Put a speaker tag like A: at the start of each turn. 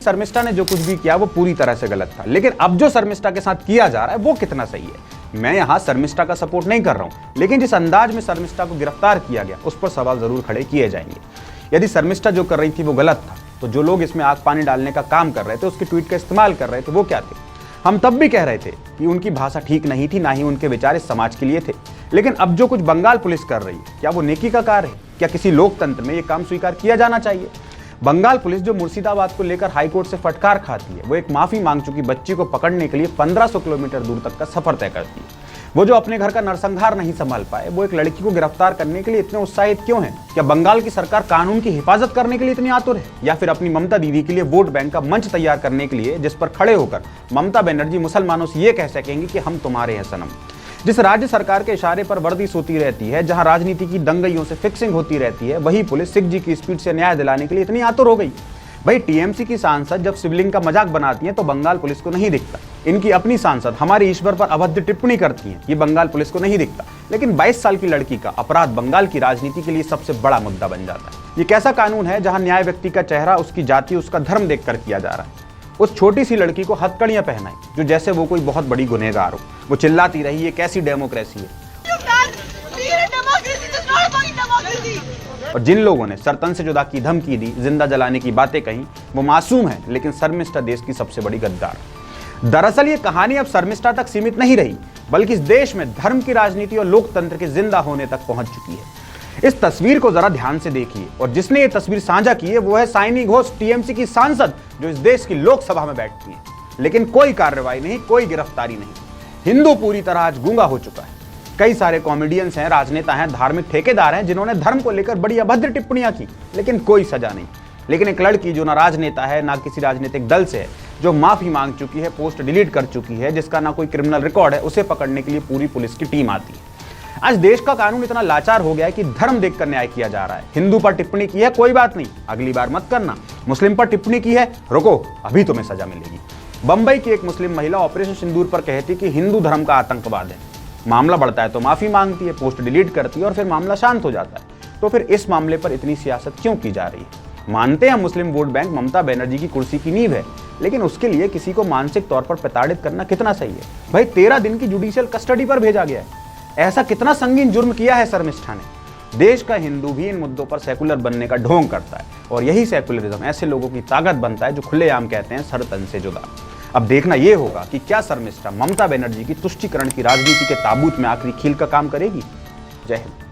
A: शर्मिष्ठा ने जो कुछ भी किया वो पूरी तरह से गलत था, लेकिन अब जो शर्मिष्ठा के साथ किया जा रहा है वो कितना सही है। मैं यहाँ शर्मिष्ठा का सपोर्ट नहीं कर रहा हूँ, लेकिन जिस अंदाज में शर्मिष्ठा को गिरफ्तार किया गया उस पर सवाल जरूर खड़े किए जाएंगे। यदि शर्मिष्ठा जो कर रही थी वो गलत था, तो जो लोग इसमें आग पानी डालने का काम कर रहे थे, उसकी ट्वीट का इस्तेमाल कर रहे थे, वो क्या थे? हम तब भी कह रहे थे कि उनकी भाषा ठीक नहीं थी, ना ही उनके विचार इस समाज के लिए थे। लेकिन अब जो कुछ बंगाल पुलिस कर रही है, क्या वो नेकी का कार्य है? क्या किसी लोकतंत्र में ये काम स्वीकार किया जाना चाहिए? बंगाल पुलिस जो मुर्शिदाबाद को लेकर हाईकोर्ट से फटकार खाती है, वो एक माफी मांग चुकी बच्ची को पकड़ने के लिए 1500 किलोमीटर दूर तक का सफर तय करती है। वो जो अपने घर का नरसंहार नहीं संभाल पाए, वो एक लड़की को गिरफ्तार करने के लिए इतने उत्साहित क्यों हैं? क्या बंगाल की सरकार कानून की हिफाजत करने के लिए इतनी आतुर है, या फिर अपनी ममता दीदी के लिए वोट बैंक का मंच तैयार करने के लिए, जिस पर खड़े होकर ममता बनर्जी मुसलमानों से ये कह सकेंगी कि हम तुम्हारे हैं सनम? जिस राज्य सरकार के इशारे पर वर्दी सोती रहती है, जहां राजनीति की दंगइयों से फिक्सिंग होती रहती है, वही पुलिस सिख जी की स्पीड से न्याय दिलाने के लिए इतनी आतुर हो गई। भाई, टीएमसी की सांसद जब शिवलिंग का मजाक बनाती हैं तो बंगाल पुलिस को नहीं दिखता। इनकी अपनी सांसद हमारे ईश्वर पर अभद्र टिप्पणी करती हैं, ये बंगाल पुलिस को नहीं दिखता। लेकिन 22 साल की लड़की का अपराध बंगाल की राजनीति के लिए सबसे बड़ा मुद्दा बन जाता है। ये कैसा कानून है जहां न्याय व्यक्ति का चेहरा, उसकी जाति, उसका धर्म देखकर किया जा रहा है? उस छोटी सी लड़की को हथकड़ियां पहनाई जो जैसे वो कोई बहुत बड़ी गुनहगार हो। वो चिल्लाती रही, ये कैसी डेमोक्रेसी है? और जिन लोगों ने सरतन से जुदा की धमकी दी, जिंदा जलाने की बातें कही, वो मासूम है, लेकिन शर्मिष्ठा देश की सबसे बड़ी गद्दार। दरअसल ये कहानी अब शर्मिष्ठा तक सीमित नहीं रही, बल्कि इस देश में धर्म की राजनीति और लोकतंत्र के जिंदा होने तक पहुंच चुकी है। इस तस्वीर को जरा ध्यान से देखिए, और जिसने ये तस्वीर साझा की है वो है साइनी घोष, टीएमसी की सांसद, जो इस देश की लोकसभा में बैठती है। लेकिन कोई कार्रवाई नहीं, कोई गिरफ्तारी नहीं। हिंदू पूरी तरह आज गूंगा हो चुका है। कई सारे कॉमेडियंस हैं, राजनेता हैं, धार्मिक ठेकेदार हैं, जिन्होंने धर्म को लेकर बड़ी अभद्र टिप्पणियां की, लेकिन कोई सजा नहीं। लेकिन एक लड़की जो ना राजनेता है, ना किसी राजनीतिक दल से है, जो माफी मांग चुकी है, पोस्ट डिलीट कर चुकी है, जिसका ना कोई क्रिमिनल रिकॉर्ड है, उसे पकड़ने के लिए पूरी पुलिस की टीम आती है। आज देश का कानून इतना लाचार हो गया है कि धर्म देखकर न्याय किया जा रहा है। हिंदू पर टिप्पणी की है, कोई बात नहीं, अगली बार मत करना। मुस्लिम पर टिप्पणी की है, रुको, अभी तुम्हें सजा मिलेगी। बंबई की एक मुस्लिम महिला ऑपरेशन सिंदूर पर कहती कि हिंदू धर्म का आतंकवाद है। मामला बढ़ता है तो माफी मांगती है, पोस्ट डिलीट करती है, और फिर मामला शांत हो जाता है। तो फिर इस मामले पर इतनी सियासत क्यों की जा रही है? मानते हैं मुस्लिम वोट बैंक ममता बनर्जी की कुर्सी की नींव है, लेकिन उसके लिए किसी को मानसिक तौर पर प्रताड़ित करना कितना सही है? भाई, 13 दिन की जुडिशियल कस्टडी पर भेजा गया है। ऐसा कितना संगीन जुर्म किया है शर्मिष्ठा ने? देश का हिंदू भी इन मुद्दों पर सेकुलर बनने का ढोंग करता है, और यही सेकुलरिज्म ऐसे लोगों की ताकत बनता है जो खुलेआम कहते हैं सर तन से जुदा। अब देखना यह होगा कि क्या शर्मिष्ठा ममता बनर्जी की तुष्टीकरण की राजनीति के ताबूत में आखिरी खील का काम करेगी। जय हिंद।